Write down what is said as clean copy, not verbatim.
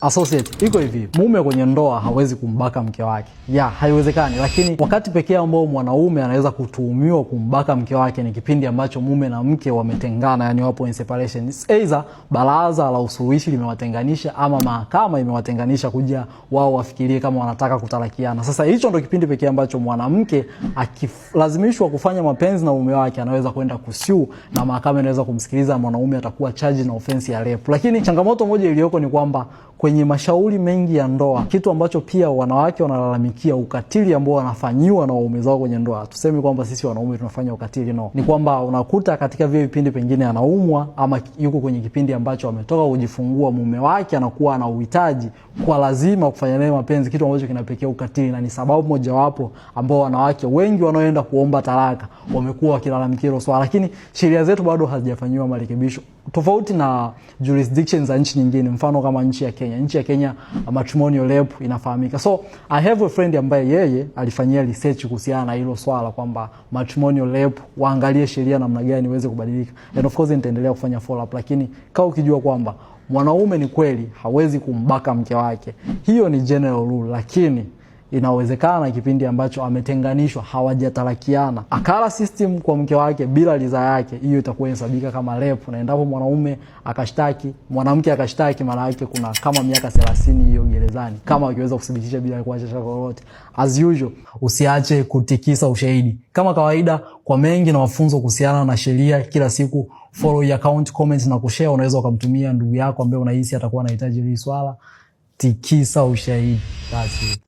Associate, iko hivi, mume kwenye ndoa hawezi kumbaka mke wake. Haiwezekani, lakini wakati pekee ambao mwanaume anaweza kutuhumiwa kumbaka mke wake ni kipindi ambacho mume na mke wametengana, yani wapo in separation. Either baraza la usuluhishi limewatenganisha ama mahakama imewatenganisha kuja wao wafikirie kama wanataka kutalakiana. Sasa hicho ndo kipindi pekee ambacho mwanamke akilazimishwa kufanya mapenzi na mume wake anaweza kwenda kusue na mahakama inaweza kumsikiliza, mwanaume atakuwa charged na offense ya rape. Lakini changamoto moja iliyoko ni kwamba kwenye mashauri mengi ya ndoa, kitu ambacho pia wanawake wanalalamikia, ukatili ambao wanafanyiwa na waume zao kwenye ndoa. Tuseme kwamba sisi wanaume tunafanya ukatili, no. Ni kwamba unakuta katika vile vipindi pengine anaumwa ama yuko kwenye kipindi ambacho ametoka kujifungua, mume wake anakuwa na uhitaji kwa lazima kufanya naye mapenzi, kitu ambacho kinapelekea ukatili, na ni sababu mojawapo ambao wanawake wengi wanaoenda kuomba talaka wamekuwa wakilalamikia hilo swala. Lakini sheria zetu bado hazijafanyiwa marekebisho, tofauti na jurisdictions za nchi nyingine, mfano kama nchi ya Kenya. Nchi ya Kenya matrimonial rape inafahamika. So I have a friend ambaye yeye alifanyia research kuhusiana na hilo swala kwamba matrimonial rape waangalie sheria namna gani iweze kubadilika. And of course nitaendelea kufanya follow up, lakini kama ukijua kwamba mwanaume ni kweli hawezi kumbaka mke wake, hiyo ni general rule, lakini inawezekana kipindi ambacho ametenganishwa, hawajatalakiana, akala system kwa mke wake bila ridhaa yake, hiyo itakuwa inasabika kama rape. Na endapo mwanaume akashtaki, mwanamke akashtaki, maana yake kuna kama miaka 30 hiyo gerezani, kama akiweza kudhibitisha bila kuacha shaka lolote. As usual, usiache kutikisa ushahidi. Kama kawaida, kwa mengi na mafunzo kuhusiana na sheria kila siku, follow your account, comment na kushare. Unaweza ukamtumia ndugu yako ambaye unahisi atakuwa anahitaji hili swala. Tikisa ushahidi. That's it.